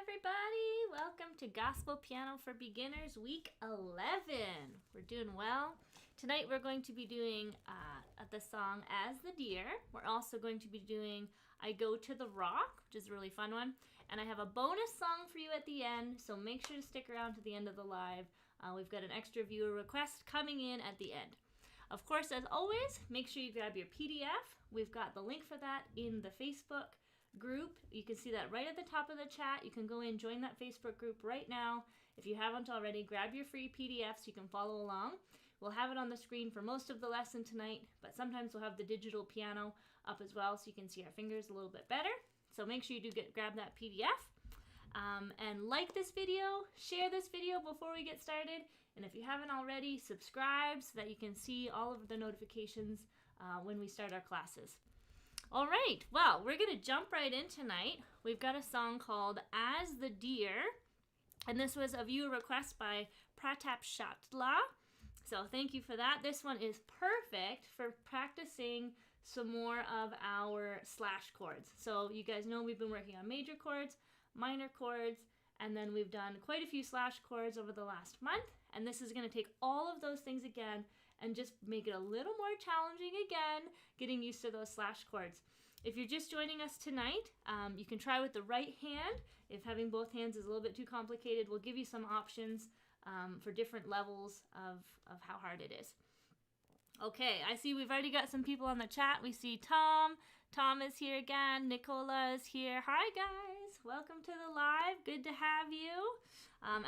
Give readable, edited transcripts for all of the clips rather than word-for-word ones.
everybody! Welcome to Gospel Piano for Beginners Week 11. We're doing well. Tonight we're going to be doing the song As the Deer. We're also going to be doing I Go to the Rock, which is a really fun one. And I have a bonus song for you at the end, so make sure to stick around to the end of the live. We've got an extra viewer request coming in at the end. Of course, as always, make sure you grab your PDF. We've got the link for that in the Facebook group. You can see that right at the top of the chat. You can go in, join that Facebook group right now. If you haven't already, grab your free PDF so you can follow along. We'll have it on the screen for most of the lesson tonight, but sometimes we'll have the digital piano up as well so you can see our fingers a little bit better. So make sure you do grab that PDF. And like this video, share this video before we get started, and if you haven't already, subscribe so that you can see all of the notifications when we start our classes. All right, well, we're going to jump right in tonight. We've got a song called As the Deer, and this was a viewer request by Pratap Shatla. So thank you for that. This one is perfect for practicing some more of our slash chords. So you guys know we've been working on major chords, minor chords, and then we've done quite a few slash chords over the last month, and this is going to take all of those things again and just make it a little more challenging again, getting used to those slash chords. If you're just joining us tonight, you can try with the right hand. If having both hands is a little bit too complicated, we'll give you some options for different levels of how hard it is. Okay, I see we've already got some people on the chat. We see Tom. Tom is here again. Nicola is here. Hi, guys. Welcome to the live. Good to have you.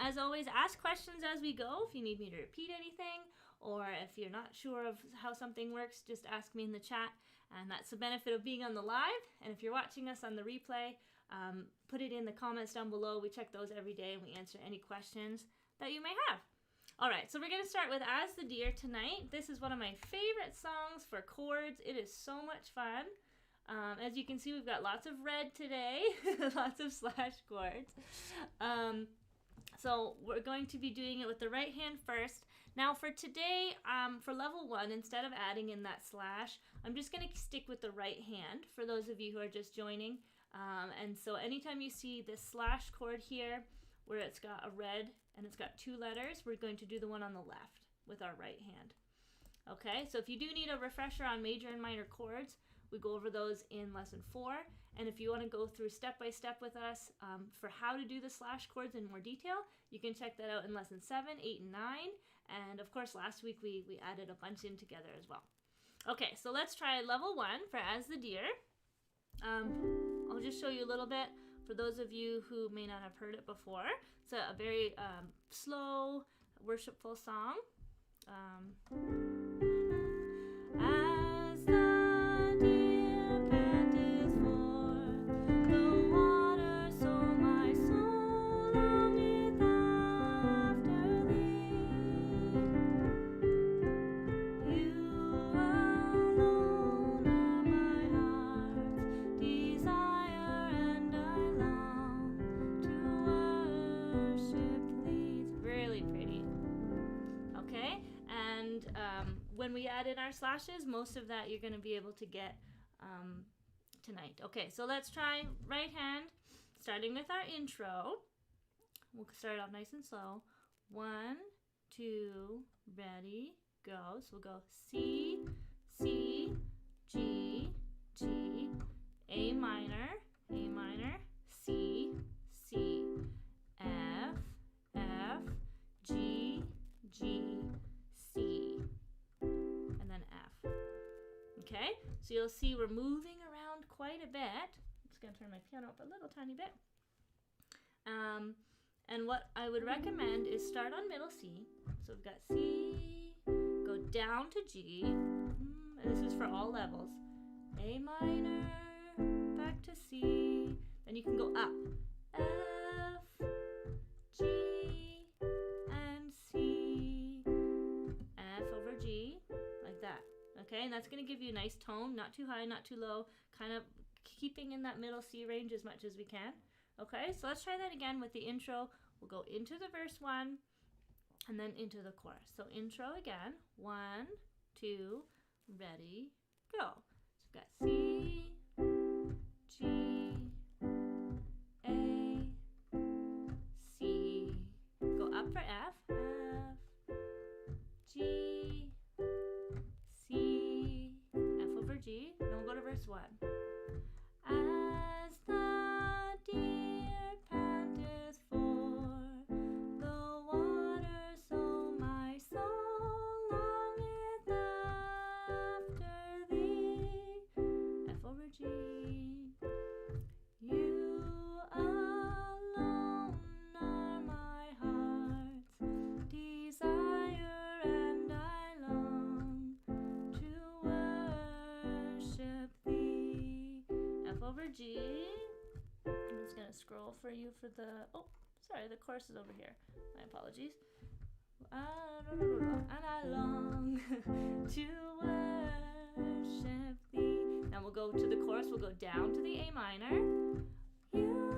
As always, ask questions as we go. If you need me to repeat anything, or if you're not sure of how something works, just ask me in the chat. And that's the benefit of being on the live. And if you're watching us on the replay, put it in the comments down below. We check those every day, and we answer any questions that you may have. All right, so we're going to start with As the Deer tonight. This is one of my favorite songs for chords. It is so much fun. As you can see, we've got lots of red today, lots of slash chords. So we're going to be doing it with the right hand first. Now for today, for level 1, instead of adding in that slash, I'm just going to stick with the right hand for those of you who are just joining. And so anytime you see this slash chord here, where it's got a red and it's got 2 letters, we're going to do the one on the left with our right hand. Okay, so if you do need a refresher on major and minor chords, we go over those in lesson 4. And if you want to go through step by step with us for how to do the slash chords in more detail, you can check that out in lesson 7, 8, and 9. And of course, last week we added a bunch in together as well. Okay, so let's try level 1 for As the Deer. I'll just show you a little bit for those of you who may not have heard it before. It's a very slow, worshipful song. As the deer panteth for the water, so my soul longeth after thee. You alone are my heart's desire, and I long to worship thee. It's really pretty. Okay, and when we add in our slashes, most of that you're going to be able to get tonight. Okay, so let's try right hand, starting with our intro. We'll start off nice and slow. 1, 2, ready, go. So we'll go C, C, G, G, A minor, C, C, F, F, G, G, C, and then F. Okay, so you'll see we're moving around quite a bit. I'm just going to turn my piano up a little tiny bit. And what I would recommend is start on middle C. So we've got C, go down to G, and this is for all levels. A minor, back to C, then you can go up. F, G, and C, F over G, like that. Okay, and that's going to give you a nice tone, not too high, not too low, kind of keeping in that middle C range as much as we can. Okay, so let's try that again with the intro. We'll go into the verse 1 and then into the chorus. So intro again, 1, 2, ready, go. So we've got C, G, A, 1. As the deer panteth for the water, so my soul longeth after thee. F over G. You alone are my heart's desire, and I long to worship thee. F over G. I'm just going to scroll for you for the, oh, sorry, the chorus is over here. My apologies. And I long to worship thee. Now we'll go to the chorus, we'll go down to the A minor. You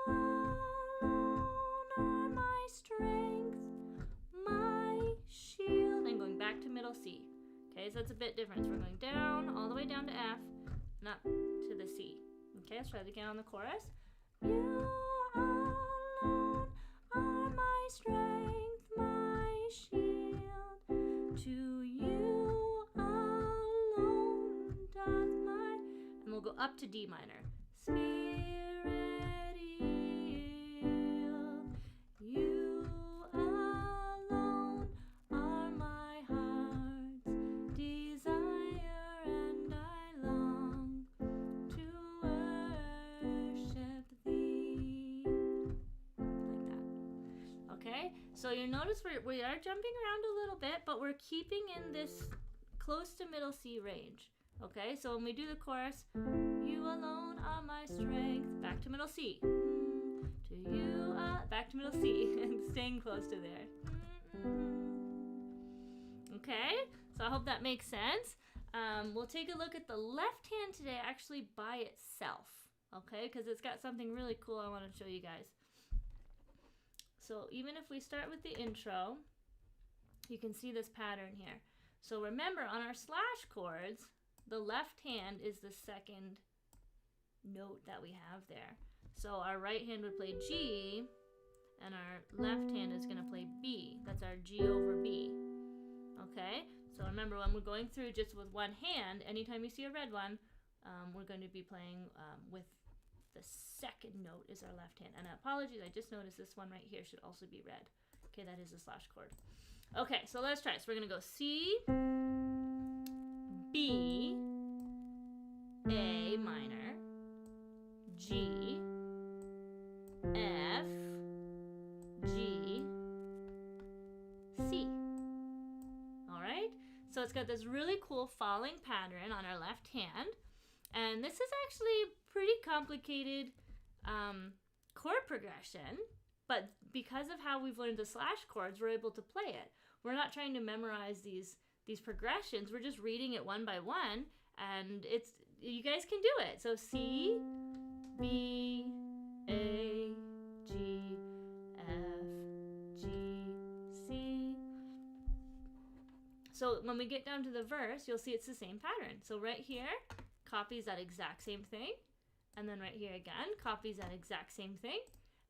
alone are my strength, my shield, and going back to middle C. Okay, so that's a bit different. So we're going down, all the way down to F, and up to the C. Okay, let's try it again on the chorus. You alone are my strength, my shield. To you alone doth my... And we'll go up to D minor. Spirit yield. You alone are my heart's desire, and I long to worship thee. Like that. Okay, so you notice we are jumping around a little bit, but we're keeping in this close to middle C range. Okay, so when we do the chorus, you alone are my strength, back to middle C. To you, back to middle C, and staying close to there. Okay, so I hope that makes sense. We'll take a look at the left hand today actually by itself. Okay, because it's got something really cool I want to show you guys. So even if we start with the intro, you can see this pattern here. So remember, on our slash chords, the left hand is the second note that we have there. So our right hand would play G, and our left hand is going to play B. That's our G over B. Okay? So remember, when we're going through just with one hand, anytime you see a red one, we're going to be playing with the second note is our left hand. And apologies, I just noticed this one right here should also be red. Okay, that is a slash chord. Okay, so let's try it. So we're going to go C, B, A minor, G, F, G, C. All right, so it's got this really cool falling pattern on our left hand, and this is actually pretty complicated chord progression, but because of how we've learned the slash chords, we're able to play it. We're not trying to memorize these progressions. We're just reading it one by one, and you guys can do it. So C, B, A, G, F, G, C. So when we get down to the verse, you'll see it's the same pattern. So right here, copies that exact same thing, and then right here again, copies that exact same thing,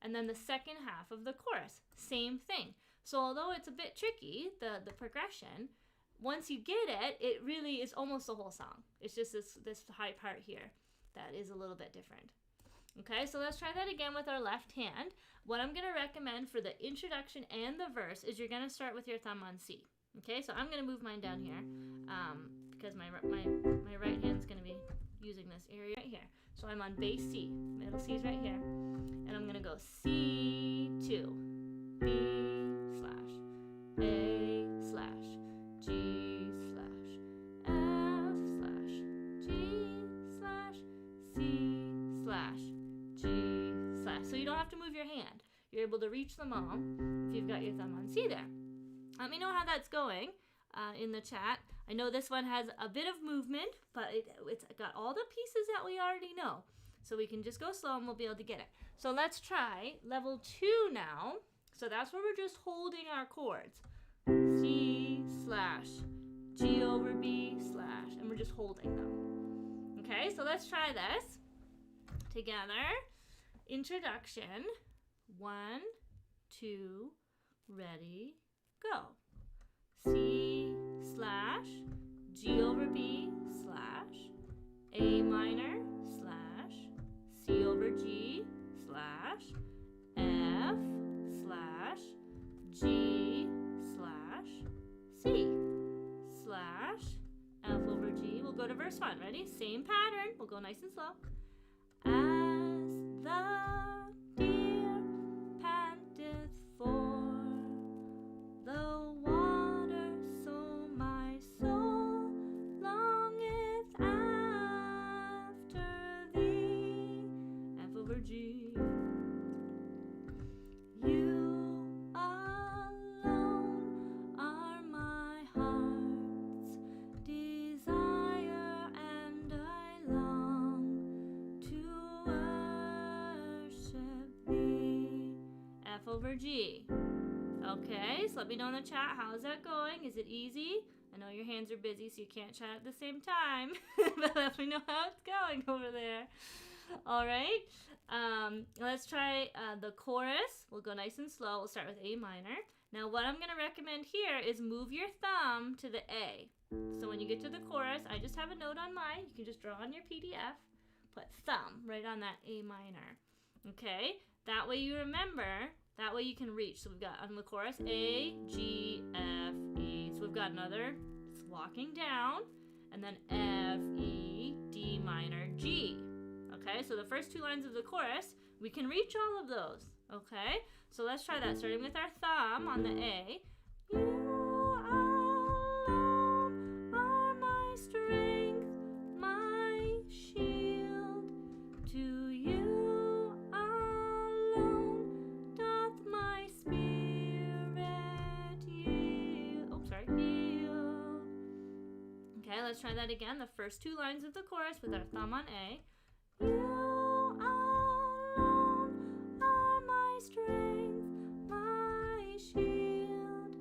and then the second half of the chorus, same thing. So although it's a bit tricky, the progression, once you get it, it really is almost the whole song. It's just this high part here that is a little bit different. Okay, so let's try that again with our left hand. What I'm going to recommend for the introduction and the verse is you're going to start with your thumb on C. Okay, so I'm going to move mine down here because my right hand's going to be using this area right here. So I'm on bass C. Middle C is right here. And I'm going to go C2, B slash, A slash, G slash, F slash, G slash, C slash, G slash. So you don't have to move your hand. You're able to reach them all if you've got your thumb on C there. Let me know how that's going in the chat. I know this one has a bit of movement, but it's got all the pieces that we already know. So we can just go slow and we'll be able to get it. So let's try level 2 now. So that's where we're just holding our chords. C slash, G over B slash, and we're just holding them. Okay, so let's try this together. Introduction. 1, 2, ready, go. C slash, G over B slash, A minor slash C over G slash F slash G slash C slash F over G. We'll go to verse 1. Ready? Same pattern. We'll go nice and slow. As the deer panteth for the water, so my soul longeth after thee. F over G. You alone are my heart's desire, and I long to worship thee. F over G. Okay, so let me know in the chat, how's that going? Is it easy? I know your hands are busy, so you can't chat at the same time, but let me know how it's going over there. All right, let's try the chorus. We'll go nice and slow. We'll start with A minor. Now, what I'm going to recommend here is move your thumb to the A. So when you get to the chorus, I just have a note on mine. You can just draw on your PDF. Put thumb right on that A minor. Okay, that way you remember. That way you can reach. So we've got on the chorus A, G, F, E. So we've got another walking down, and then F, E, D minor, G. Okay, so the first two lines of the chorus, we can reach all of those. Okay, so let's try that, starting with our thumb on the A. You alone are my strength, my shield. To you alone doth my spirit yield. Oh, sorry, yield. Okay, let's try that again. The first two lines of the chorus with our thumb on A. You alone are my strength, my shield.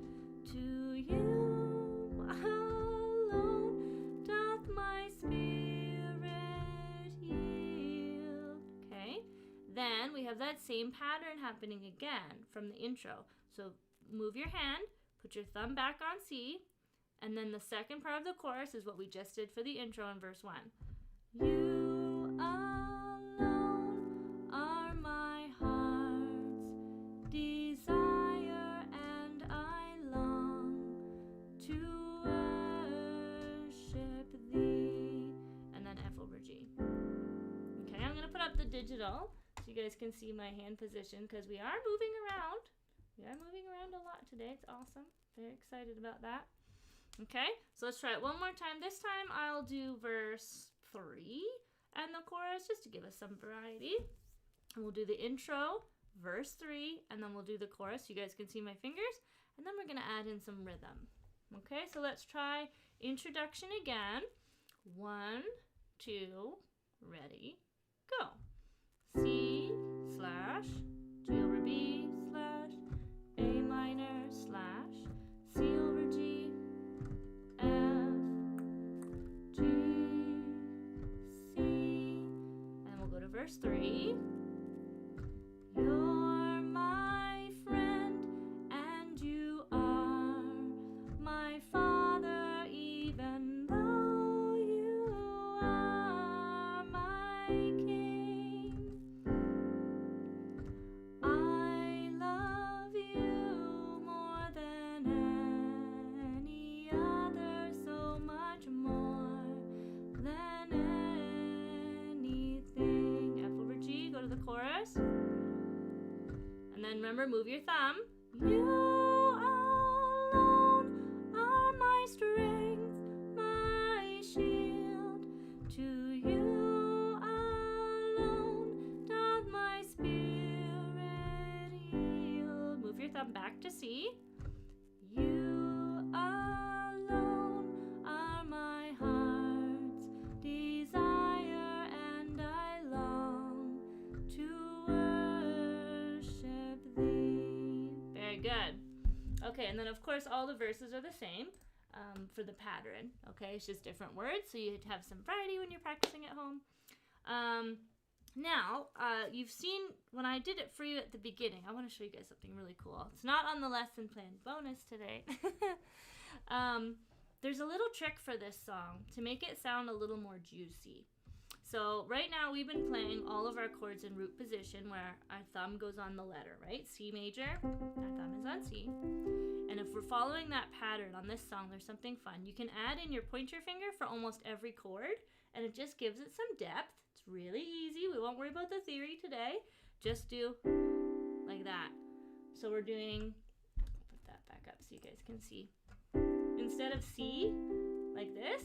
To you alone doth my spirit yield. Okay, then we have that same pattern happening again from the intro. So move your hand, put your thumb back on C, and then the second part of the chorus is what we just did for the intro in verse 1. You alone are my heart's desire, and I long to worship thee. And then F over G. Okay, I'm going to put up the digital so you guys can see my hand position because we are moving around. We are moving around a lot today. It's awesome. Very excited about that. Okay, so let's try it one more time. This time I'll do verse 3 and the chorus just to give us some variety. And we'll do the intro, verse 3, and then we'll do the chorus. You guys can see my fingers. And then we're going to add in some rhythm. Okay, so let's try introduction again. 1, 2, ready, go. C slash G over B slash A minor slash C over G F G C, and we'll go to verse 3. You're my friend and you are my father, even though you are my king. I love you more than any other, so much more than anything. F over G, go to the chorus. And then remember, move your thumb. You alone are my strength, my shield. To you alone doth my spirit yield. Move your thumb back to C. You alone are my heart's desire, and I long to worship thee. Very good. Okay, and then of course all the verses are the same for the pattern. Okay, it's just different words, so you have some variety when you're practicing at home. Now, you've seen when I did it for you at the beginning. I want to show you guys something really cool. It's not on the lesson plan bonus today. There's a little trick for this song to make it sound a little more juicy. So right now we've been playing all of our chords in root position where our thumb goes on the letter, right? C major, our thumb is on C. And if we're following that pattern on this song, there's something fun. You can add in your pointer finger for almost every chord, and it just gives it some depth. It's really easy. We won't worry about the theory today. Just do like that. So we're doing, put that back up so you guys can see. Instead of C, like this,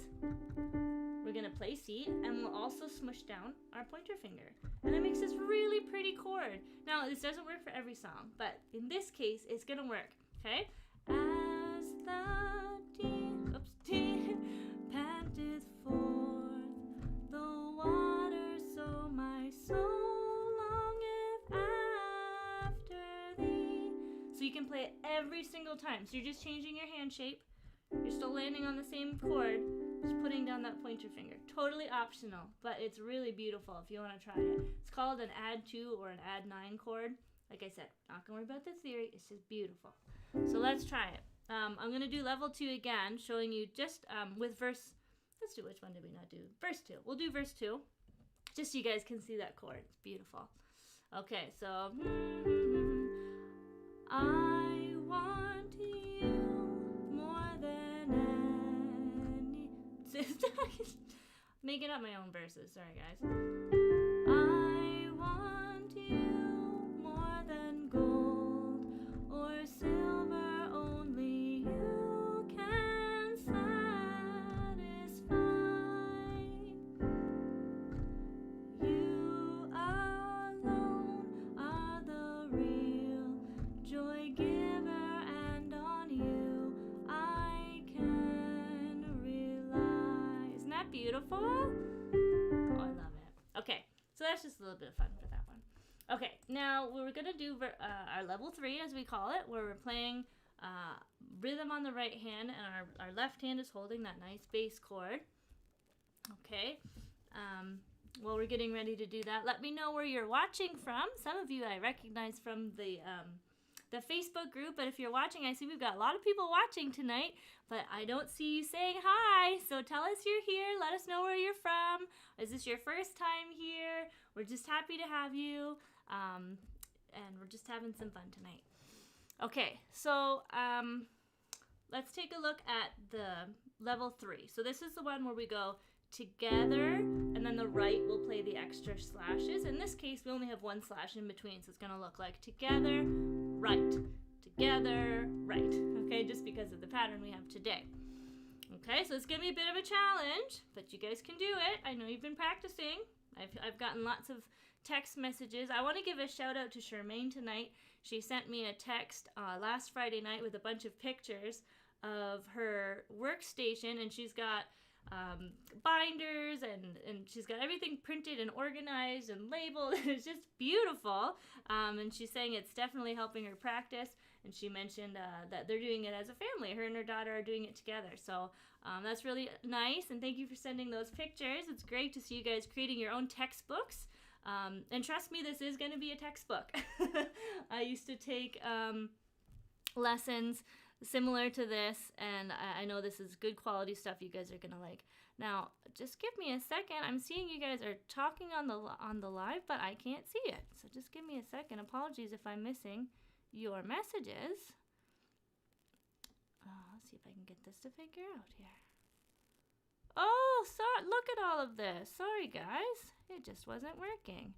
we're gonna play C, and we'll also smush down our pointer finger. And it makes this really pretty chord. Now, this doesn't work for every song, but in this case, it's gonna work, okay? As the deer panteth forth the water, so my soul longeth after thee. So you can play it every single time. So you're just changing your hand shape. You're still landing on the same chord, just putting down that pointer finger. Totally optional, but it's really beautiful if you want to try it. It's called an add 2 or an add 9 chord. Like I said, not gonna worry about the theory, it's just beautiful. So let's try it. I'm gonna do level 2 again, showing you just with verse, let's do, which one did we not do? Verse 2, we'll do verse 2, just so you guys can see that chord, it's beautiful. Okay, so, I want you more than any, making up my own verses, sorry guys. I want you more than gold or silver, only you can satisfy. You alone are the real joy giver, and on you I can rely. Isn't that beautiful? Oh, I love it. Okay, so that's just a little bit of fun for that one. Okay, now we're going to do our level 3, as we call it, where we're playing rhythm on the right hand, and our left hand is holding that nice bass chord. Okay, while we're getting ready to do that, let me know where you're watching from. Some of you I recognize from the Facebook group, but if you're watching, I see we've got a lot of people watching tonight, but I don't see you saying hi, so tell us you're here, let us know where you're from. Is this your first time here? We're just happy to have you, and we're just having some fun tonight. Okay, so let's take a look at the level 3. So this is the one where we go together, and then the right will play the extra slashes. In this case, we only have one slash in between, so it's gonna look like together, right, together, right, okay, just because of the pattern we have today. Okay, so it's gonna be a bit of a challenge, but you guys can do it. I know you've been practicing. I've gotten lots of text messages. I want to give a shout out to Charmaine tonight. She sent me a text last Friday night with a bunch of pictures of her workstation, and she's got binders, and she's got everything printed and organized and labeled. It's just beautiful, and she's saying it's definitely helping her practice, and she mentioned that they're doing it as a family. Her and her daughter are doing it together, so that's really nice, and thank you for sending those pictures. It's great to see you guys creating your own textbooks, and trust me, this is going to be a textbook. I used to take lessons similar to this, and I know this is good quality stuff you guys are gonna like. Now, just give me a second. I'm seeing you guys are talking on the live, but I can't see it. So just give me a second. Apologies if I'm missing your messages. Let's see if I can get this to figure out here. Oh, sorry. Look at all of this. Sorry, guys. It just wasn't working.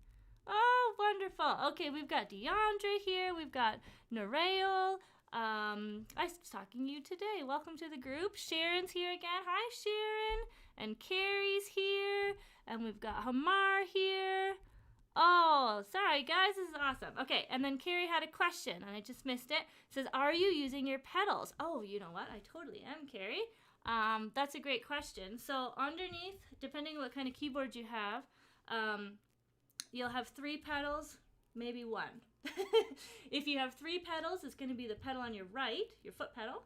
Oh, wonderful. Okay, we've got DeAndre here. We've got Narayel. I was talking to you today. Welcome to the group. Sharon's here again. Hi, Sharon. And Carrie's here. And we've got Hamar here. Oh, sorry, guys. This is awesome. Okay, and then Carrie had a question, and I just missed it. It says, are you using your pedals? Oh, you know what? I totally am, Carrie. That's a great question. So underneath, depending on what kind of keyboard you have, you'll have 3 pedals, maybe 1. If you have 3 pedals, it's going to be the pedal on your right, your foot pedal.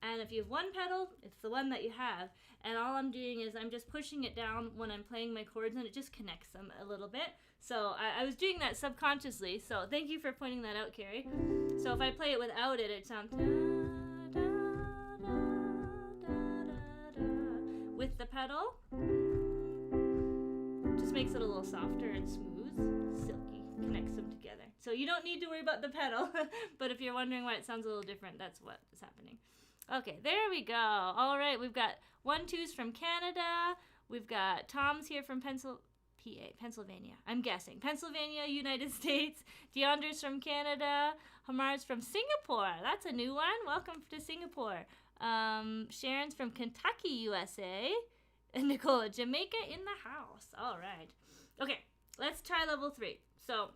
And if you have 1 pedal, it's the one that you have. And all I'm doing is I'm just pushing it down when I'm playing my chords, and it just connects them a little bit. So I was doing that subconsciously. So thank you for pointing that out, Carrie. So if I play it without it, it sounds with the pedal. Just makes it a little softer and smooth, silky, connects them together. So you don't need to worry about the pedal, but if you're wondering why it sounds a little different, that's what is happening. Okay, there we go. All right, we've got 1-2s from Canada. We've got Tom's here from Pennsylvania. I'm guessing. Pennsylvania, United States. Deandra's from Canada. Hamar's from Singapore. That's a new one. Welcome to Singapore. Sharon's from Kentucky, USA. And Nicola, Jamaica in the house. All right. Okay, let's try level 3. So,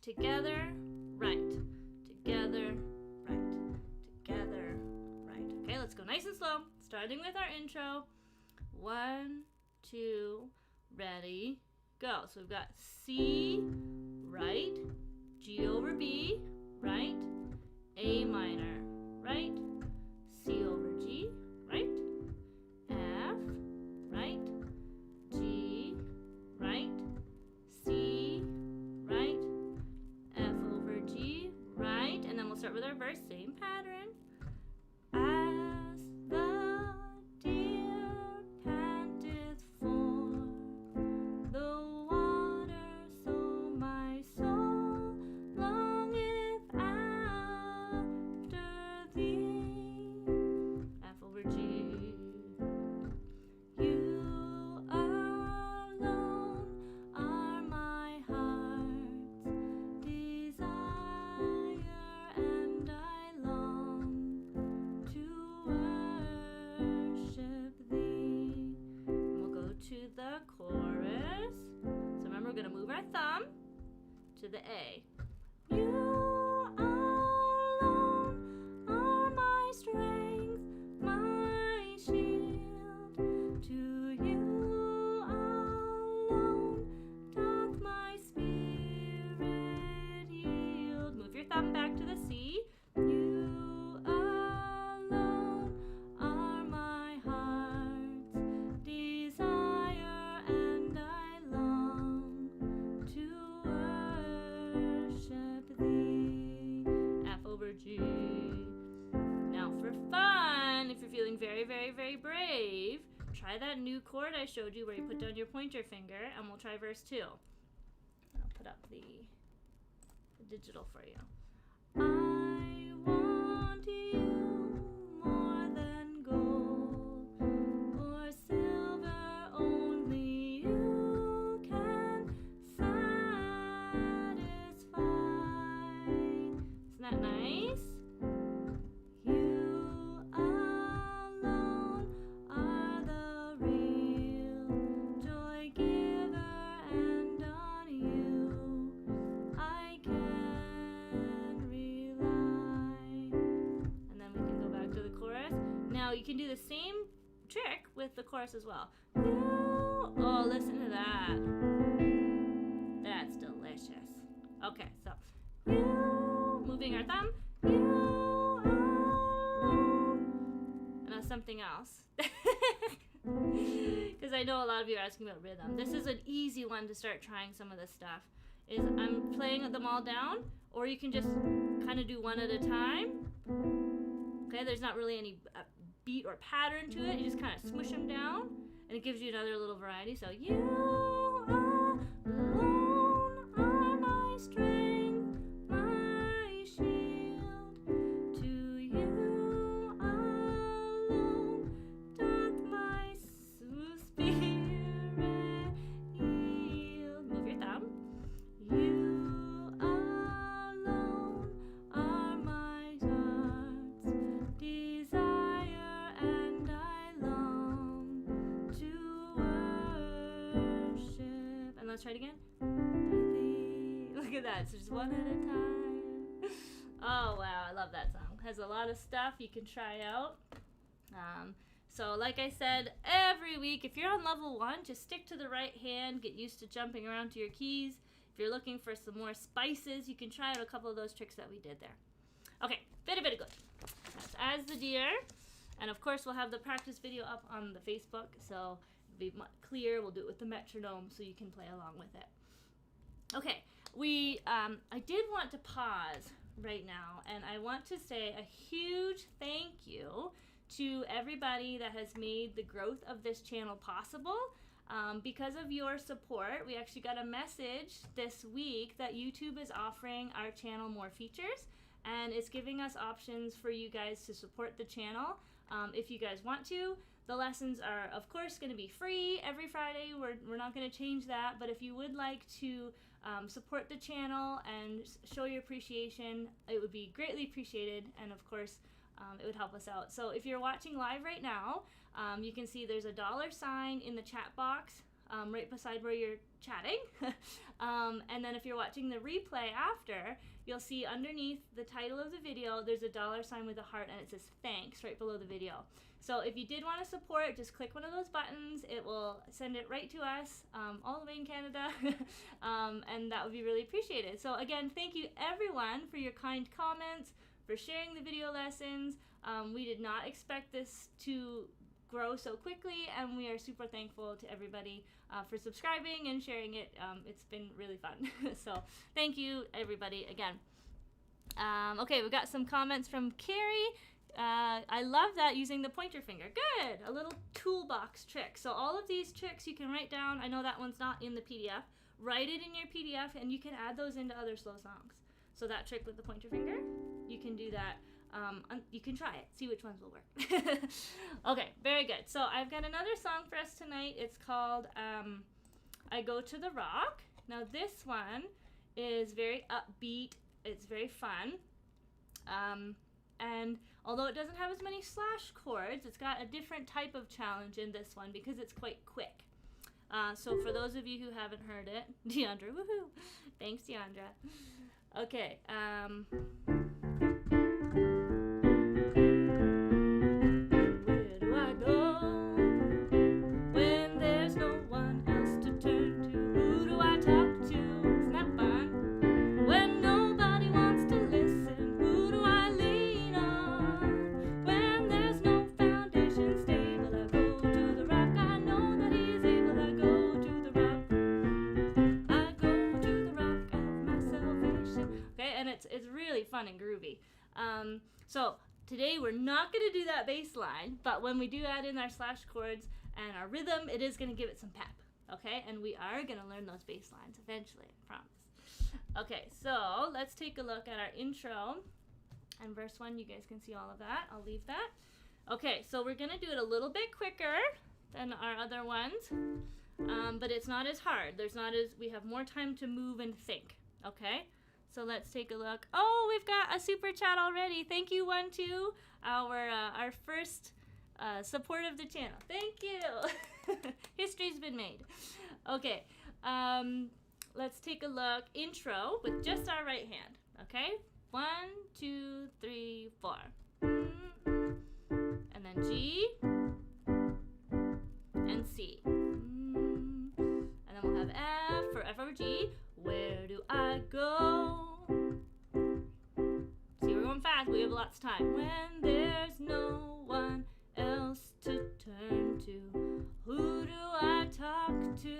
together, right. Together, right. Together, right. Okay, let's go nice and slow. Starting with our intro. 1, 2, ready, go. So we've got C, right, G over B, right, A minor, right, C over G, right, F, right, G, right, C, right, F over G, right, and then we'll start with our verse, same pattern. As the deer panteth for the water, so my soul longeth after thee. F over G. You alone are my heart's desire, and I long to worship thee. And we'll go to the chorus. So remember, we're going to move our thumb to the A. You alone are my strength, my shield. To you alone doth my spirit yield. Move your thumb back to the C. You alone are my heart's desire, and I long to worship thee. F over G. Now for fun, if you're feeling very, very, very brave, try that new chord I showed you where you put down your pointer finger, and we'll try verse 2. I'll put up the digital for you. I want you more than gold or silver, only you can satisfy. Isn't that nice? You alone are the real joy giver, and on you I can rely. And then we can go back to the chorus. Now you can do the same trick with the chorus as well. Oh, listen to that. That's delicious. Okay, so moving our thumb. And now something else. Because I know a lot of you are asking about rhythm. This is an easy one to start trying some of this stuff. Is I'm playing them all down, or you can just kind of do one at a time. Okay, there's not really any beat or pattern to it. You just kind of smush them down, and it gives you another little variety. So you alone are my strength, my shield. To you alone doth my spirit yield. Move your thumb. You alone are my heart's desire, and I long to worship. And let's try it again. Look at that. So just one at a time. Oh, wow. I love that song. Has a lot of stuff you can try out. So like I said, every week, if you're on level 1, just stick to the right hand. Get used to jumping around to your keys. If you're looking for some more spices, you can try out a couple of those tricks that we did there. Okay, very good. That's As the Deer. And of course, we'll have the practice video up on the Facebook, so it'll be clear. We'll do it with the metronome so you can play along with it. Okay, I did want to pause right now, and I want to say a huge thank you to everybody that has made the growth of this channel possible. Because of your support, we actually got a message this week that YouTube is offering our channel more features, and it's giving us options for you guys to support the channel if you guys want to. The lessons are, of course, going to be free every Friday. We're not going to change that, but if you would like to support the channel and show your appreciation, it would be greatly appreciated, and of course, it would help us out. So if you're watching live right now, you can see there's a $sign in the chat box right beside where you're chatting. And then if you're watching the replay after, you'll see underneath the title of the video, there's a $sign with a heart, and it says thanks right below the video. So if you did want to support, just click one of those buttons. It will send it right to us, all the way in Canada, and that would be really appreciated. So again, thank you everyone for your kind comments, for sharing the video lessons. We did not expect this to grow so quickly, and we are super thankful to everybody for subscribing and sharing it. It's been really fun. So thank you everybody again. Okay, we've got some comments from Carrie. I love that, using the pointer finger. Good! A little toolbox trick. So all of these tricks you can write down. I know that one's not in the PDF. Write it in your PDF, and you can add those into other slow songs. So that trick with the pointer finger, you can do that. You can try it. See which ones will work. Okay, very good. So I've got another song for us tonight. It's called I Go to the Rock. Now this one is very upbeat. It's very fun. And although it doesn't have as many slash chords, it's got a different type of challenge in this one because it's quite quick. So for those of you who haven't heard it, Deandra, woohoo! Thanks, Deandra. Okay. Where do I go when there's no one else to turn to? Who do I talk to? Isn't that fun? When nobody wants to listen, who do I lean on? When there's no foundation stable, I go to the rock. I know that he's able. I go to the rock. I go to the rock of my salvation. Okay, and it's really fun and groovy. So today we're not going to do that bass line, but when we do add in our slash chords and our rhythm, it is going to give it some pep. Okay, and we are going to learn those bass lines eventually, I promise. Okay, so let's take a look at our intro and verse 1. You guys can see all of that. I'll leave that. Okay, so we're going to do it a little bit quicker than our other ones, but it's not as hard. We have more time to move and think. Okay, so let's take a look. Oh, we've got a super chat already. Thank you, 1-2, our first support of the channel. Thank you. History's been made. Okay, let's take a look. Intro with just our right hand. Okay, 1, 2, 3, 4. And then G and C. And then we'll have F for F over G. Where do I go? See, we're going fast. We have lots of time. When there's no one else to turn to, who do I talk to?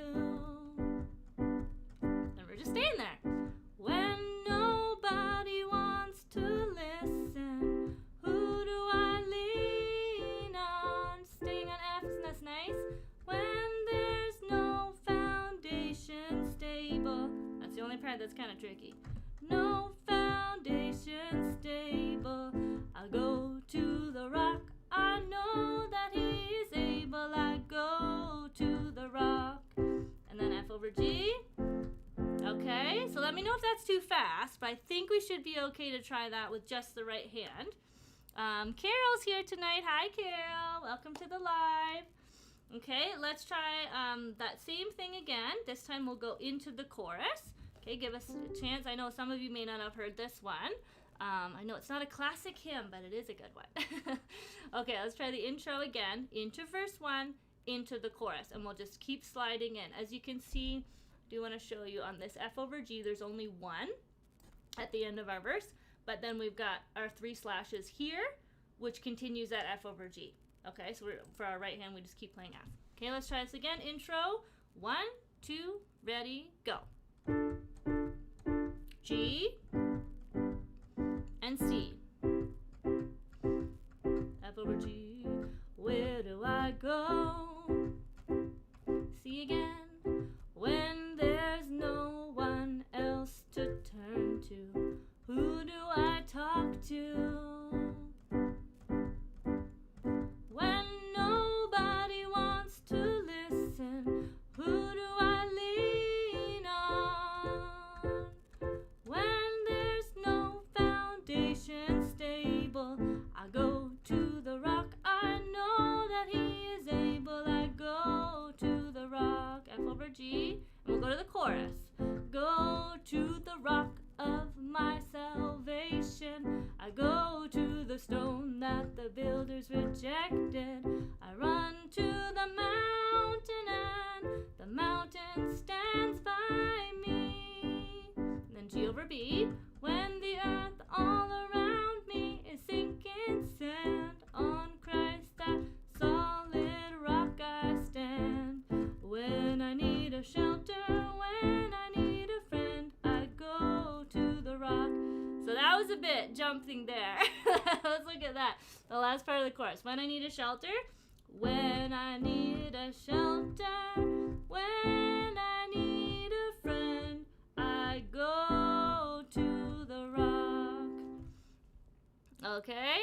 And we're just staying there. When nobody wants to listen, who do I lean on? Staying on F, isn't that nice? When there's no foundation stable. That's the only part that's kind of tricky. No foundation stable, I go to the rock. I know that he is able. I go to the rock. And then F over G. Okay, so let me know if that's too fast, but I think we should be okay to try that with just the right hand. Carol's here tonight. Hi, Carol. Welcome to the live. Okay, let's try that same thing again. This time we'll go into the chorus. Okay, give us a chance. I know some of you may not have heard this one. I know it's not a classic hymn, but it is a good one. Okay, let's try the intro again. Into verse 1, into the chorus, and we'll just keep sliding in. As you can see, I do want to show you on this F over G, there's only one at the end of our verse, but then we've got our 3 slashes here, which continues that F over G. Okay, so for our right hand, we just keep playing F. Okay, let's try this again. Intro, 1, 2, ready, go. G and C. F over G. Where do I go? C G. When the earth all around me is sinking sand, on Christ that solid rock I stand. When I need a shelter, when I need a friend, I go to the rock. So that was a bit jumping there. Let's look at that. The last part of the chorus. When I need a shelter, when I need a shelter, when I need a friend, I go to the rock. Okay,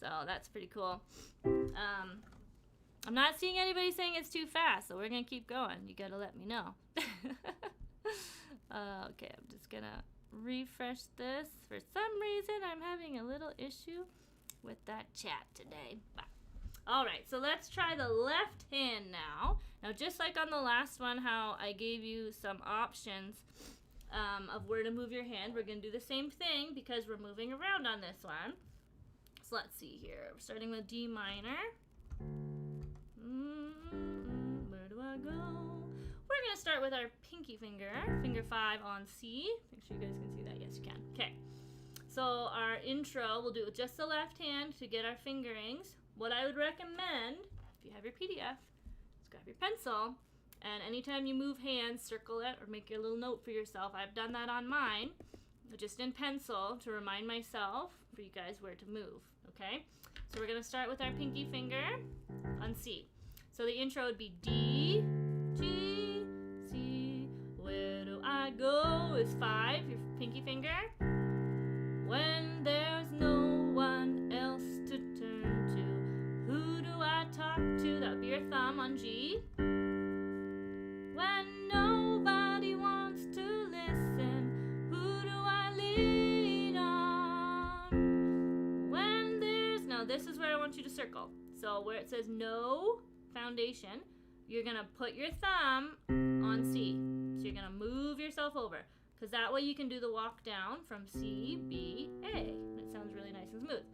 so that's pretty cool. I'm not seeing anybody saying it's too fast, so we're gonna keep going. You gotta let me know. Okay, I'm just gonna refresh this. For some reason, I'm having a little issue with that chat today. All right, so let's try the left hand now. Now, just like on the last one, how I gave you some options of where to move your hand, we're gonna do the same thing because we're moving around on this one. So let's see here. We're starting with D minor. Where do I go? We're gonna start with our pinky finger, finger 5 on C. Make sure you guys can see that. Yes, you can. Okay. So our intro, we'll do it with just the left hand to get our fingerings. What I would recommend, if you have your PDF, is grab your pencil, and anytime you move hands, circle it or make your little note for yourself. I've done that on mine, just in pencil to remind myself for you guys where to move, okay? So we're gonna start with our pinky finger on C. So the intro would be D, G, C. Where do I go is 5, your pinky finger. When there's no one else to turn to, who do I talk to? That would be your thumb on G. When nobody wants to listen, who do I lean on? When there's... Now this is where I want you to circle. So where it says no foundation, you're going to put your thumb on C. So you're going to move yourself over. Because that way you can do the walk down from C, B, A. And it sounds really nice and smooth.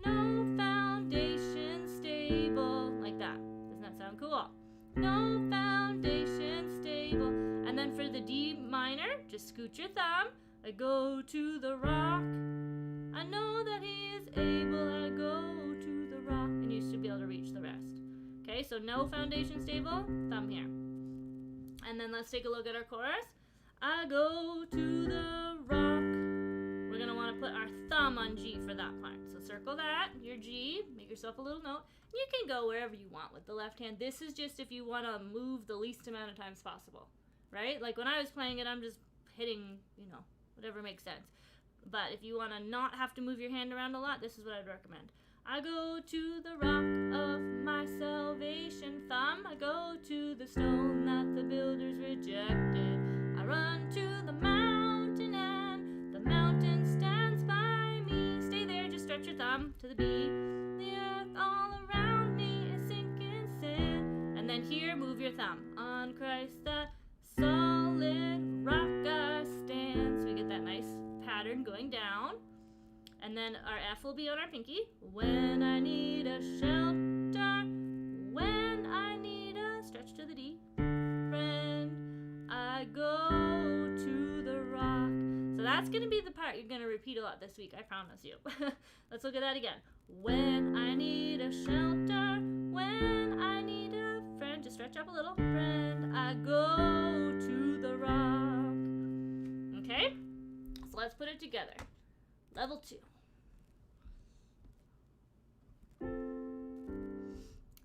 No foundation stable. Like that. Doesn't that sound cool? No foundation stable. And then for the D minor, just scoot your thumb. I go to the rock. I know that he is able. I go to the rock. And you should be able to reach the rest. Okay, so no foundation stable, thumb here. And then let's take a look at our chorus. I go to the rock. We're going to want to put our thumb on G for that part. So circle that, your G, make yourself a little note. You can go wherever you want with the left hand. This is just if you want to move the least amount of times possible, right? Like when I was playing it, I'm just hitting, you know, whatever makes sense. But if you want to not have to move your hand around a lot, this is what I'd recommend. I go to the rock of my salvation, thumb. I go to the stone that the builders rejected. I run to the mountain and the mountain stands by me. Stay there, just stretch your thumb to the B. The earth all around me is sinking sand. And then here, move your thumb. On Christ that solid rock I stand. So we get that nice pattern going down. And then our F will be on our pinky. When I need a shelter, when I need a stretch to the D, friend, I go to the rock. So that's going to be the part you're going to repeat a lot this week, I promise you. Let's look at that again. When I need a shelter, when I need a friend, just stretch up a little, friend, I go to the rock. Okay? So let's put it together. Level 2.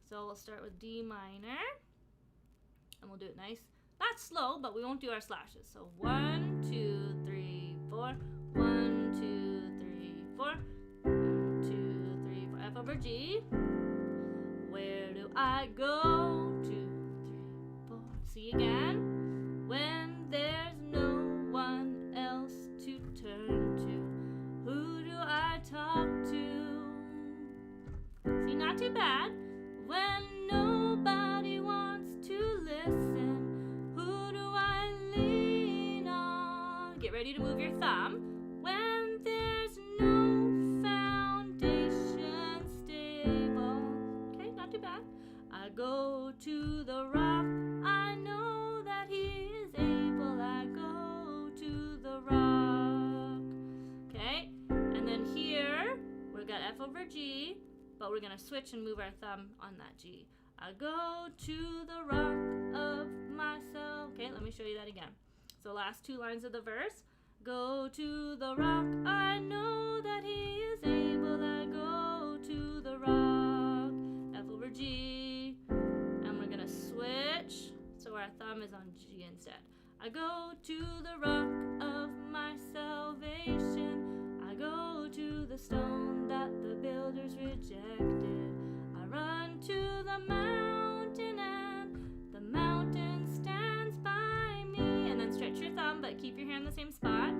So we'll start with D minor, and we'll do it nice. Not slow, but we won't do our slashes. So 1, 2, 3, 4. 1, 2, 3, 4. 1, 2, 3, 4. F over G. Where do I go? 2, 3, 4. C again. When there's no one else to turn to, who do I talk to? See, not too bad. When nobody wants to listen, who do I lean on? over G, but we're going to switch and move our thumb on that G. I go to the rock of myself. Okay, let me show you that again. So last two lines of the verse. Go to the rock, I know that he is able. I go to the rock, F over G. And we're going to switch so our thumb is on G instead. I go to the rock of my salvation. I go to the stone that the builders rejected. I run to the mountain and the mountain stands by me. And then stretch your thumb, but keep your hand in the same spot.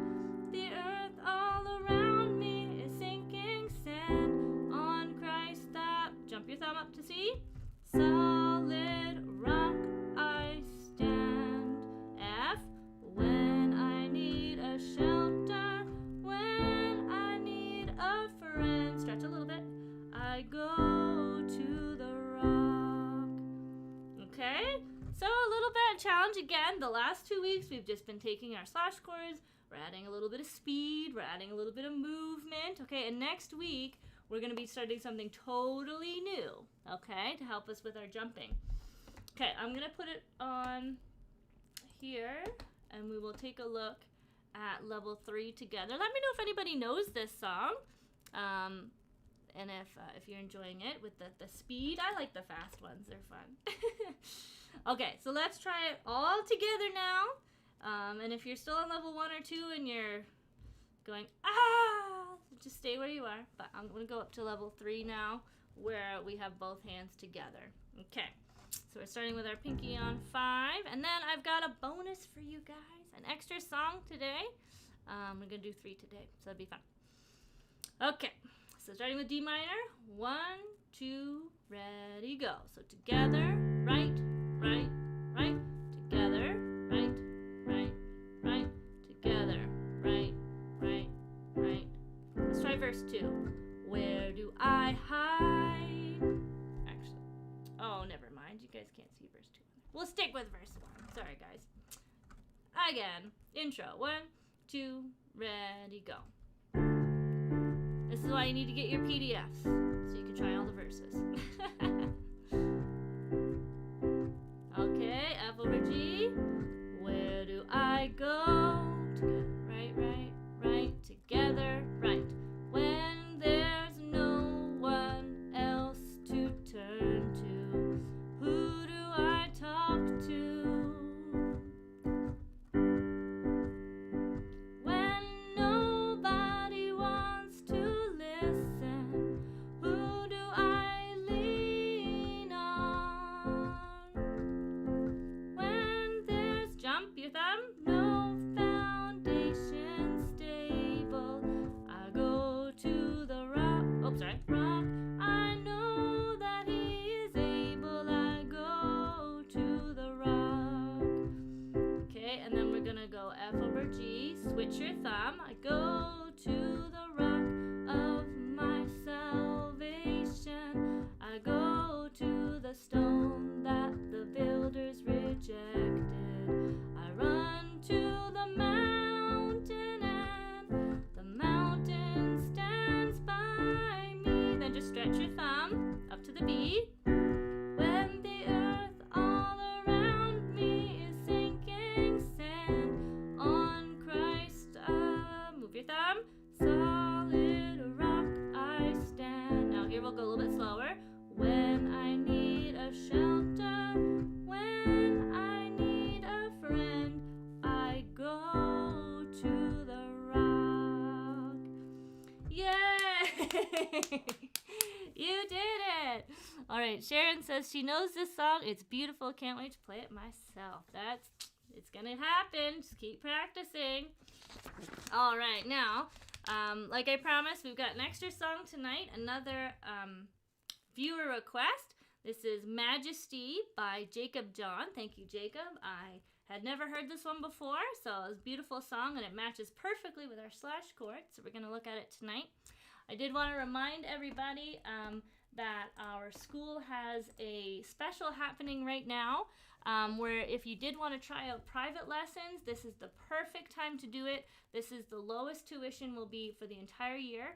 The earth all around me is sinking sand. On Christ that, jump your thumb up to C. Solid rock I stand. F, when I need a shelter, when I need a friend. Stretch a little bit. I go to the rock. Okay, so a little bit of challenge again. The last 2 weeks we've just been taking our slash chords. We're adding a little bit of speed. We're adding a little bit of movement. Okay, and next week we're going to be starting something totally new, okay, to help us with our jumping. Okay, I'm going to put it on here, and we will take a look at level 3 together. Let me know if anybody knows this song, and if you're enjoying it with the speed. I like the fast ones. They're fun. Okay, so let's try it all together now. And if you're still on level 1 or 2 and you're going, just stay where you are. But I'm going to go up to level 3 now, where we have both hands together. Okay, so we're starting with our pinky on 5. And then I've got a bonus for you guys, an extra song today. We're going to do 3 today, so it'll be fun. Okay, so starting with D minor. 1, 2, ready, go. So together, right, right, right. Together, right, right, right. Together, right, right, right. Let's try verse 2. Where do I hide? Actually, oh, never mind. You guys can't see verse 2. We'll stick with verse 1. Sorry, guys. Again, intro. 1, 2, ready, go. This is why you need to get your PDFs, so you can try all the verses. Okay, F over G. Where do I go? Together, right, right, right. Together, right. When there's no one else to turn to, who do I talk to? When nobody wants to listen, who do I lean on? When there's, jump your thumb, no foundation stable, I go to the rock, rock. I know that he is able, I go to the rock. Okay, and then we're gonna go F over G, switch your thumb. I go to the rock of my salvation. I go to the stone that the builders rejected. I run to the mountain and the mountain stands by me. Then just stretch your thumb up to the B. When the earth all around me is sinking sand, on Christ, move your thumb, solid rock I stand. Now here we'll go a little bit slower. When I need a shelter, when I need a friend, I go to the rock. Yay! You did it! All right, Sharon says she knows this song. It's beautiful. Can't wait to play it myself. It's gonna happen. Just keep practicing. All right, now, like I promised, we've got an extra song tonight. Another viewer request. This is Majesty by Jacob John. Thank you, Jacob. I had never heard this one before, so it's a beautiful song, and it matches perfectly with our slash chord, so we're going to look at it tonight. I did want to remind everybody that our school has a special happening right now, where if you did want to try out private lessons, this is the perfect time to do it. This is the lowest tuition will be for the entire year.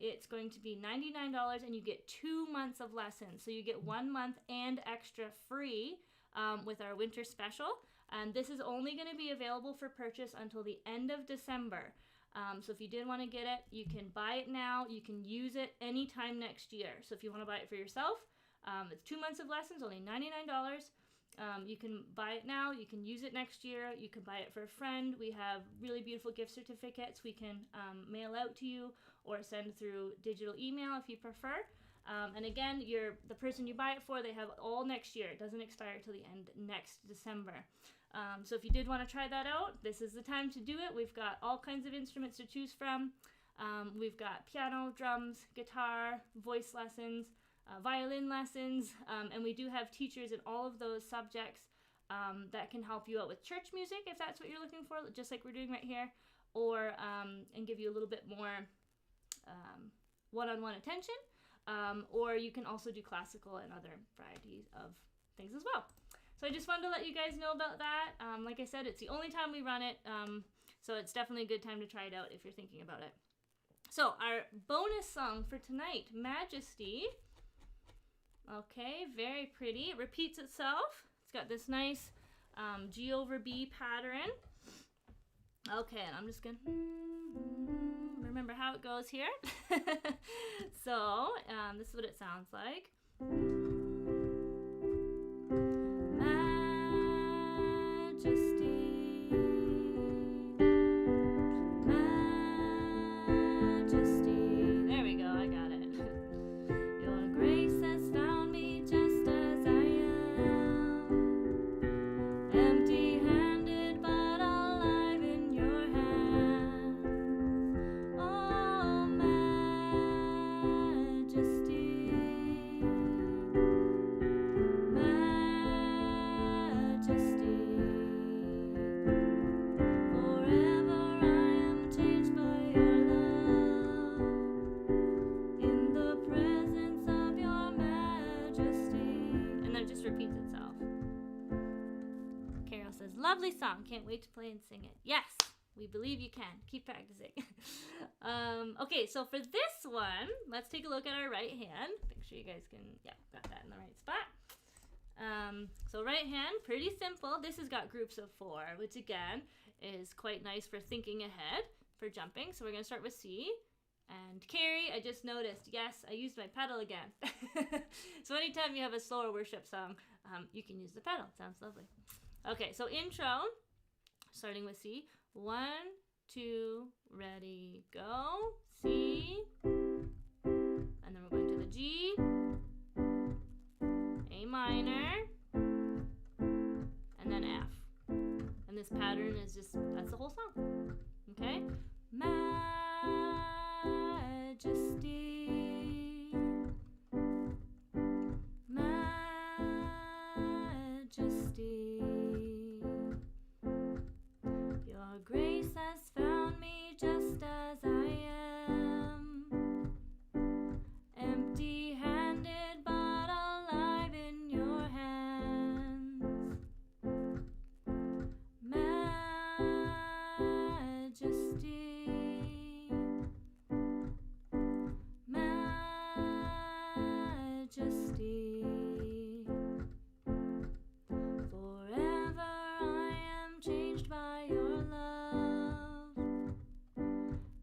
It's going to be $99 and you get 2 months of lessons. So you get 1 month and extra free with our winter special. And this is only going to be available for purchase until the end of December. So if you did want to get it, you can buy it now. You can use it anytime next year. So if you want to buy it for yourself, it's 2 months of lessons, only $99. You can buy it now. You can use it next year. You can buy it for a friend. We have really beautiful gift certificates we can mail out to you or send through digital email if you prefer. And again, the person you buy it for, they have all next year. It doesn't expire till the end next December. So if you did want to try that out, this is the time to do it. We've got all kinds of instruments to choose from. We've got piano, drums, guitar, voice lessons, violin lessons, and we do have teachers in all of those subjects that can help you out with church music if that's what you're looking for, just like we're doing right here, or and give you a little bit more one-on-one attention, or you can also do classical and other varieties of things as well. So I just wanted to let you guys know about that. Like I said, it's the only time we run it, so it's definitely a good time to try it out if you're thinking about it. So our bonus song for tonight, Majesty. Okay, very pretty. It repeats itself. It's got this nice G over B pattern. Okay, and I'm just gonna remember how it goes here. So this is what it sounds like. Lovely song. Can't wait to play and sing it. Yes, we believe you can. Keep practicing. Okay, so for this one, let's take a look at our right hand. Make sure you guys can, got that in the right spot. So right hand, pretty simple. This has got groups of 4, which again is quite nice for thinking ahead for jumping. So we're going to start with C. And Carrie, I just noticed, yes, I used my pedal again. So anytime you have a slower worship song, you can use the pedal. Sounds lovely. Okay, so intro, starting with C. 1, 2, ready, go. C. And then we're going to the G. A minor. And then F. And this pattern is just, that's the whole song. Okay? Majesty. Majesty. Your grace has found me just as I am, empty-handed but alive in your hands. Majesty, Majesty. Forever I am changed by your love,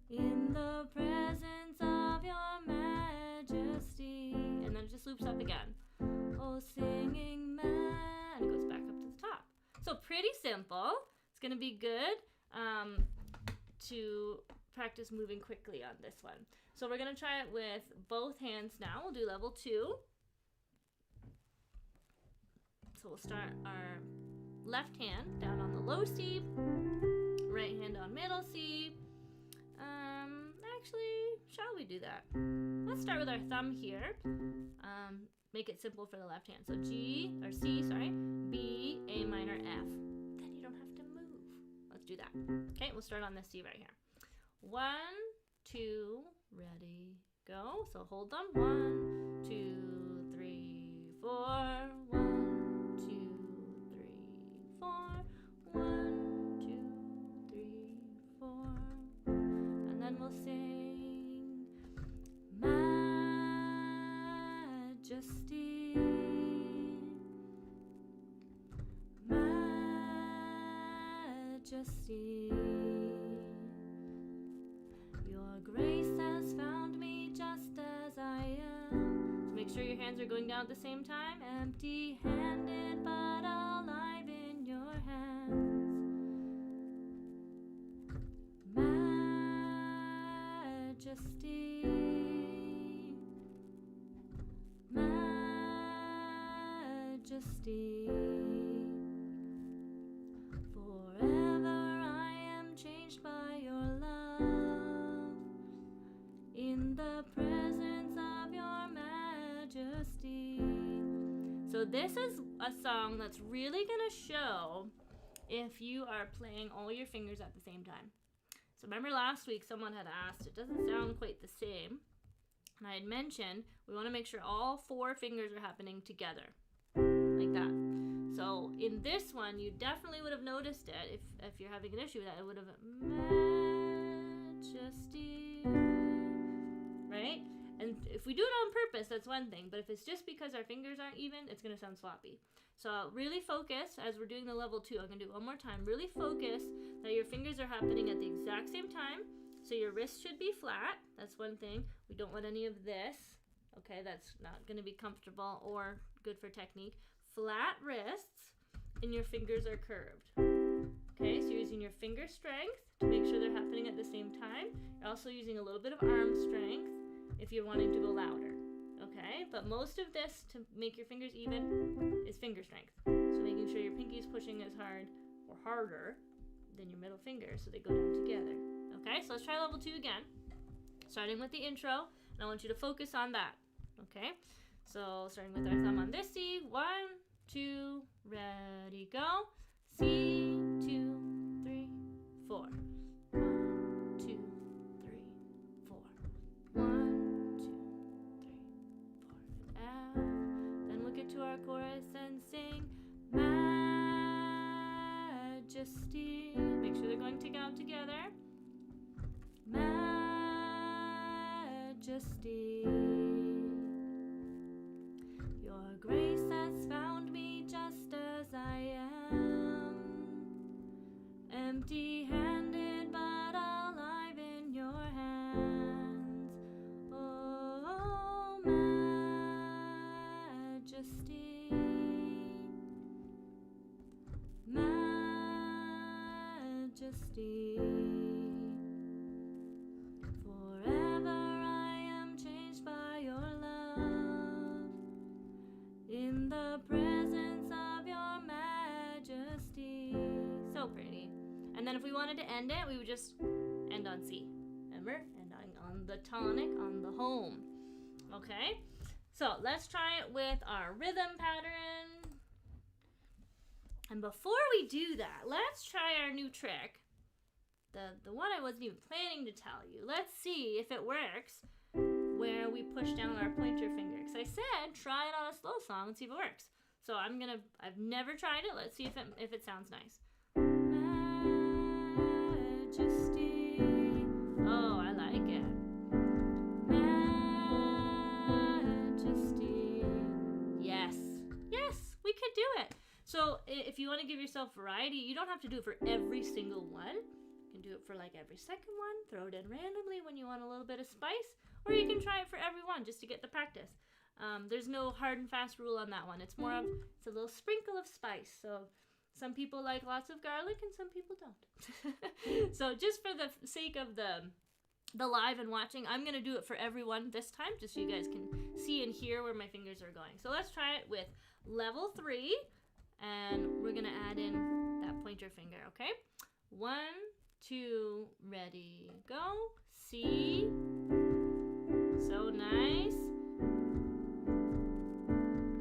in the presence of your majesty. And then it just loops up again. Oh, singing man. And it goes back up to the top. So pretty simple. It's going to be good to practice moving quickly on this one. So we're going to try it with both hands now. We'll do level 2. So we'll start our left hand down on the low C, right hand on middle C. Actually, shall we do that? Let's start with our thumb here. Make it simple for the left hand. So G, or C, sorry, B, A minor, F. Then you don't have to move. Let's do that. Okay, we'll start on this C right here. 1, 2, ready, go. So hold them. 1, 2, 3, 4. 1, 2, 3, 4. 1, 2, 3, 4. And then we'll sing Majesty, Majesty, your grace has found me just as I am. So make sure your hands are going down at the same time. Empty-handed but alive in your hands. Majesty, Majesty, forever I am changed by your love, in the presence of your majesty. So this is a song that's really going to show if you are playing all your fingers at the same time. So remember last week someone had asked, it doesn't sound quite the same. And I had mentioned we want to make sure all 4 fingers are happening together, like that. So in this one, you definitely would have noticed it. If you're having an issue with that, it would have Majesty, right? And if we do it on purpose, that's one thing. But if it's just because our fingers aren't even, it's going to sound sloppy. So really focus as we're doing the level 2. I'm going to do it one more time. Really focus that your fingers are happening at the exact same time. So your wrist should be flat. That's one thing. We don't want any of this. Okay, that's not going to be comfortable or good for technique. Flat wrists and your fingers are curved. Okay, so you're using your finger strength to make sure they're happening at the same time. You're also using a little bit of arm strength if you're wanting to go louder. Okay, but most of this to make your fingers even is finger strength. So making sure your pinky is pushing as hard or harder than your middle finger so they go down together. Okay, so let's try level 2 again. Starting with the intro, and I want you to focus on that. Okay, so starting with our thumb on this C. 1, 2, ready, go. C, 2, 3, 4. 1, 2, 3, 4. 1, 2, 3, 4. F. Then we'll get to our chorus and sing Majesty. Make sure they're going together. Majesty, your grace has found me just as I am, empty-handed but alive in your hands. Oh, Majesty, Majesty, forever I am changed by your love, in the presence of your majesty. So pretty. And then if we wanted to end it, we would just end on C. Remember? Ending on the tonic, on the home. Okay? So let's try it with our rhythm pattern. And before we do that, let's try our new trick. The one I wasn't even planning to tell you. Let's see if it works where we push down our pointer finger. Because I said try it on a slow song and see if it works. So I've never tried it. Let's see if it sounds nice. Majesty. Oh, I like it. Majesty. Yes. Yes, we could do it. So if you want to give yourself variety, you don't have to do it for every single one. You can do it for like every second one, throw it in randomly when you want a little bit of spice, or you can try it for every one just to get the practice. There's no hard and fast rule on that one. It's more of, it's a little sprinkle of spice. So some people like lots of garlic and some people don't. So just for the sake of the live and watching, I'm going to do it for everyone this time, just so you guys can see and hear where my fingers are going. So let's try it with level 3. And we're going to add in that pointer finger, okay? 1, 2, ready, go. C. So nice.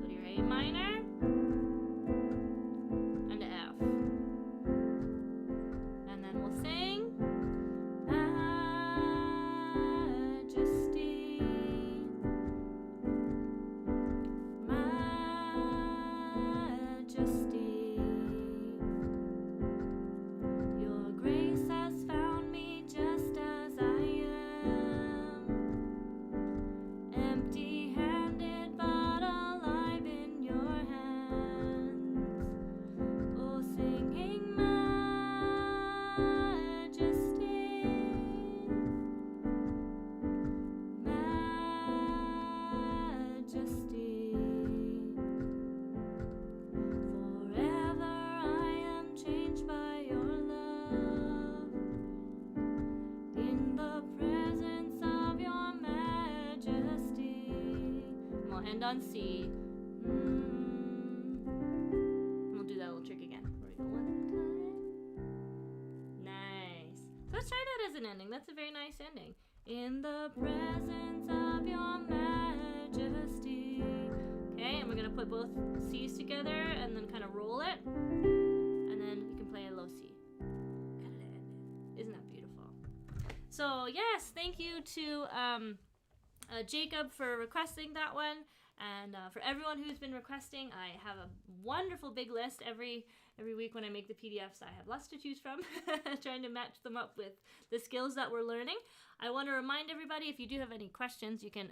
Go to your A minor. And to F. And then we'll sing. Majesty. Majesty, your grace has found me just as I am. end on C. We'll do that little trick again. Where we go one at a time. Nice. So let's try that as an ending. That's a very nice ending. In the presence of your majesty. Okay, and we're going to put both C's together and then kind of roll it. And then you can play a low C. Isn't that beautiful? So yes, thank you to Jacob for requesting that one. And for everyone who's been requesting, I have a wonderful big list every week when I make the PDFs. I have lots to choose from, trying to match them up with the skills that we're learning. I want to remind everybody, if you do have any questions, you can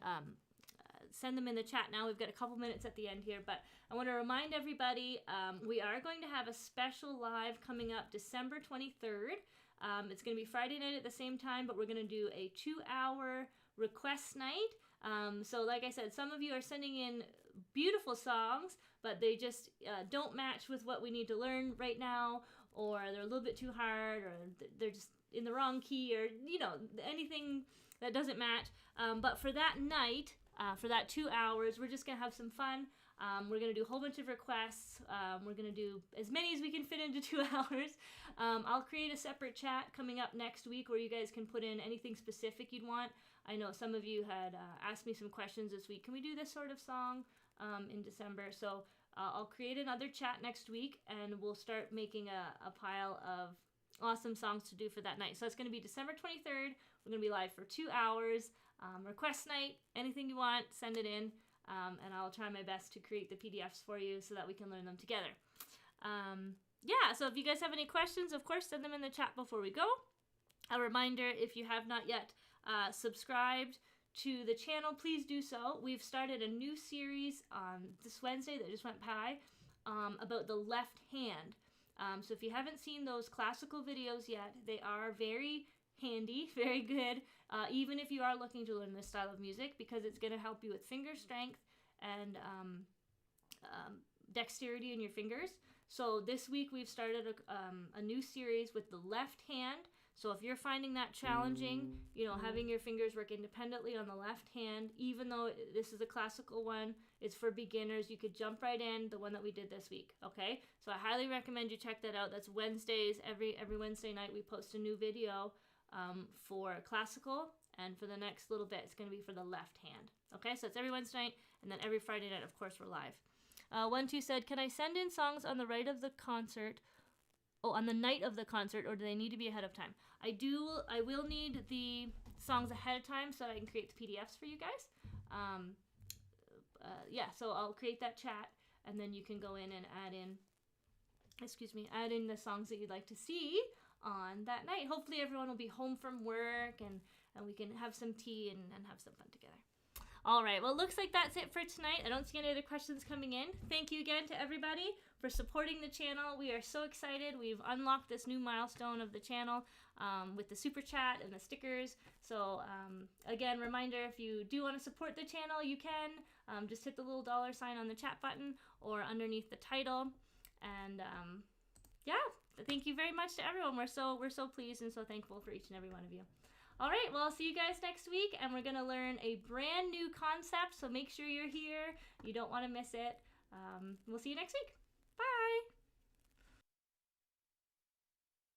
send them in the chat now. We've got a couple minutes at the end here, but I want to remind everybody we are going to have a special live coming up December 23rd. It's going to be Friday night at the same time, but we're going to do a 2-hour request night. So like I said, some of you are sending in beautiful songs, but they just don't match with what we need to learn right now, or they're a little bit too hard, or they're just in the wrong key, or, you know, anything that doesn't match. But for that night, for that 2 hours, we're just going to have some fun. We're going to do a whole bunch of requests. We're going to do as many as we can fit into 2 hours. I'll create a separate chat coming up next week where you guys can put in anything specific you'd want. I know some of you had asked me some questions this week. Can we do this sort of song in December? So I'll create another chat next week, and we'll start making a pile of awesome songs to do for that night. So it's going to be December 23rd. We're going to be live for 2 hours. Request night, anything you want, send it in, and I'll try my best to create the PDFs for you so that we can learn them together. Yeah, so if you guys have any questions, of course, send them in the chat before we go. A reminder, if you have not yet subscribed to the channel, please do so. We've started a new series on this Wednesday that just went by about the left hand. So if you haven't seen those classical videos yet, they are very handy, very good, even if you are looking to learn this style of music, because it's going to help you with finger strength and dexterity in your fingers. So this week we've started a new series with the left hand. So if you're finding that challenging, you know, having your fingers work independently on the left hand, even though this is a classical one, it's for beginners, you could jump right in, the one that we did this week, okay? So I highly recommend you check that out. That's Wednesdays. Every Wednesday night we post a new video for classical, and for the next little bit, it's going to be for the left hand, okay? So it's every Wednesday night, and then every Friday night, of course, we're live. 12 said, can I send in songs on the right of the concert? Oh, on the night of the concert, or do they need to be ahead of time? I will need the songs ahead of time so that I can create the PDFs for you guys. Yeah, so I'll create that chat, and then you can go in and add in the songs that you'd like to see on that night. Hopefully everyone will be home from work, and we can have some tea and have some fun together. All right, well, it looks like that's it for tonight. I don't see any other questions coming in. Thank you again to everybody for supporting the channel. We are so excited. We've unlocked this new milestone of the channel with the super chat and the stickers. So again, reminder, if you do want to support the channel, you can. Just hit the little $ on the chat button or underneath the title. And yeah, thank you very much to everyone. We're so pleased and so thankful for each and every one of you. All right, well, I'll see you guys next week, and we're going to learn a brand new concept, so make sure you're here. You don't want to miss it. We'll see you next week.